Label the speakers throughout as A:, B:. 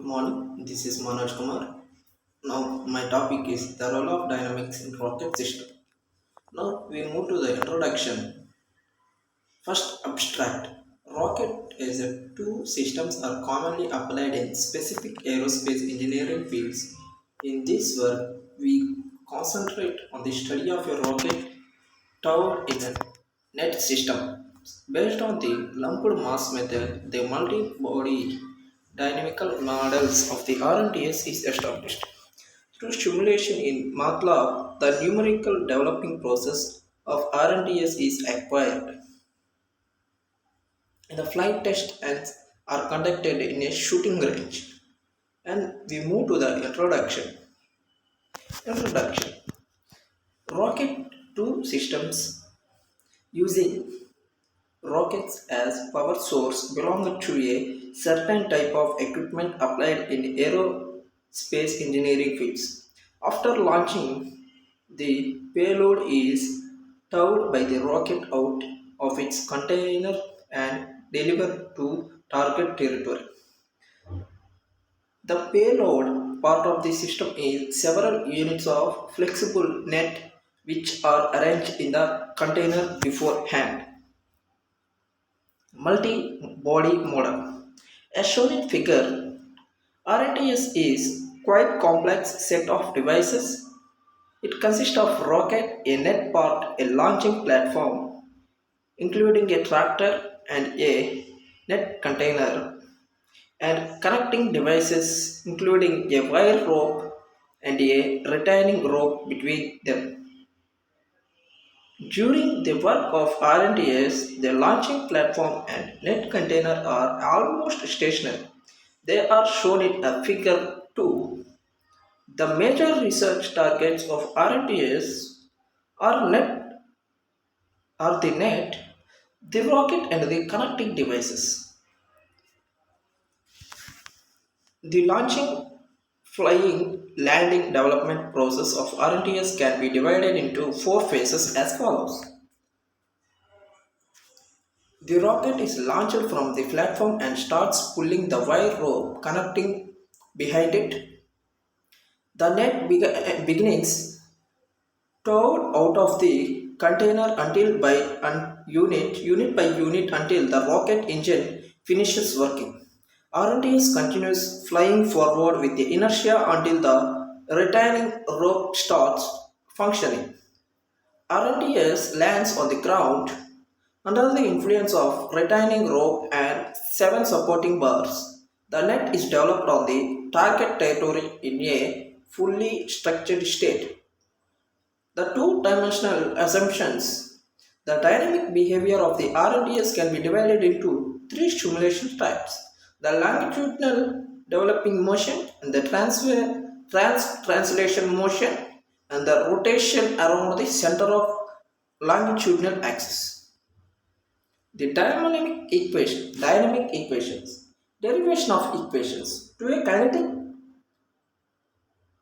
A: Good morning. This is Manoj Kumar. Now, my topic is the role of dynamics in rocket system. Now, we move to the introduction. First, abstract. Rocket is a two systems are commonly applied in specific aerospace engineering fields. In this work, we concentrate on the study of a rocket towed in a net system. Based on the lumped mass method, the multi-body dynamical models of the RNTS is established. Through simulation in MATLAB, the numerical developing process of RNTS is acquired. The flight tests are conducted in a shooting range. And we move to the introduction. Introduction. Rocket 2 systems using rockets as power source belong to a certain type of equipment applied in aerospace engineering fields. After launching, the payload is towed by the rocket out of its container and delivered to target territory. The payload part of the system is several units of flexible net which are arranged in the container beforehand. Multi-body model. As shown in figure, RNTS is quite complex set of devices. It consists of rocket, a net part, a launching platform, including a tractor and a net container, and connecting devices including a wire rope and a retaining rope between them. During the work of R&DS, the launching platform and net container are almost stationary. They are shown in a figure 2. The major research targets of R&DS are the net, the rocket and the connecting devices. The launching, flying, landing development process of R&DS can be divided into four phases as follows. The rocket is launched from the platform and starts pulling the wire rope connecting behind it. The net begins towed out of the container until unit by unit until the rocket engine finishes working. RNTS continues flying forward with the inertia until the retaining rope starts functioning. RNTS lands on the ground under the influence of retaining rope and seven supporting bars. The net is developed on the target territory in a fully structured state. The two-dimensional assumptions. The dynamic behavior of the RNTS can be divided into three simulation types: the longitudinal developing motion, and the translation motion, and the rotation around the center of longitudinal axis. The dynamic equations, derivation of equations to a kinetic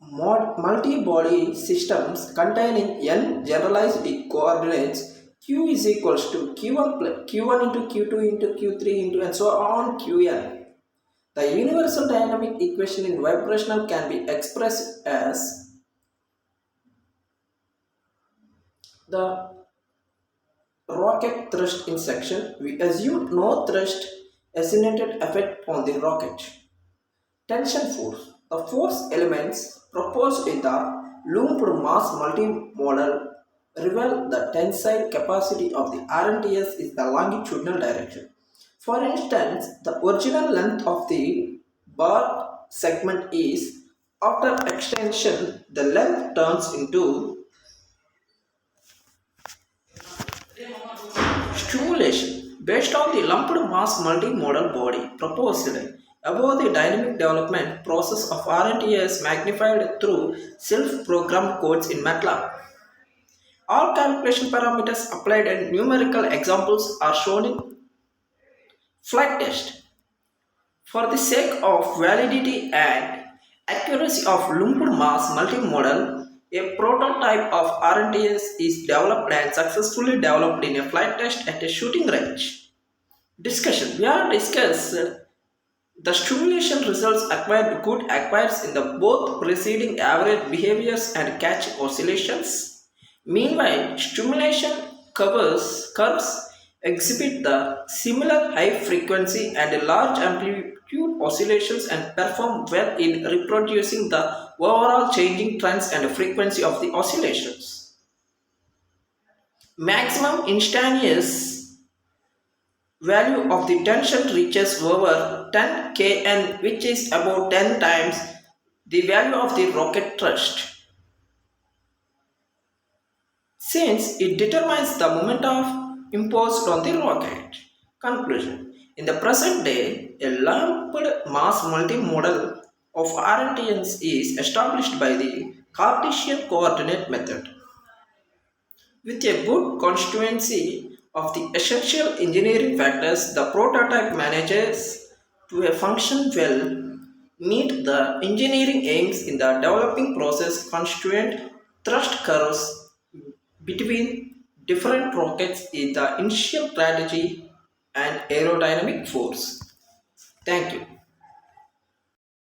A: multi-body systems containing n generalized coordinates q is equals to q1 into q2 into q3 into and so on qn. The universal dynamic equation in vibrational can be expressed as the rocket thrust in section. We assume no thrust associated effect on the rocket. Tension force. The force elements proposed in the lumped mass multimodal reveal the tensile capacity of the RNTS is the longitudinal direction. For instance, the original length of the bar segment is, after extension, the length turns into stimulation based on the lumped mass multimodal body proposed above. The dynamic development process of RNTS magnified through self-programmed codes in MATLAB. All calculation parameters applied and numerical examples are shown in flight test. For the sake of validity and accuracy of lumped mass multimodal, a prototype of RNTS is developed and successfully developed in a flight test at a shooting range. Discussion. We are discussed The stimulation results acquired good acquires in the both preceding average behaviors and catch oscillations. Meanwhile, stimulation curves exhibit the similar high frequency and large amplitude oscillations and perform well in reproducing the overall changing trends and frequency of the oscillations. Maximum instantaneous value of the tension reaches over 10 kN, which is about 10 times the value of the rocket thrust, since it determines the momentum imposed on the rocket. Conclusion: in the present day, a lumped mass multimodal of RNTNs is established by the Cartesian coordinate method. With a good constituency of the essential engineering factors, the prototype manages to a function well meet the engineering aims in the developing process. Constituent thrust curves between different rockets is the initial strategy and aerodynamic force. Thank you.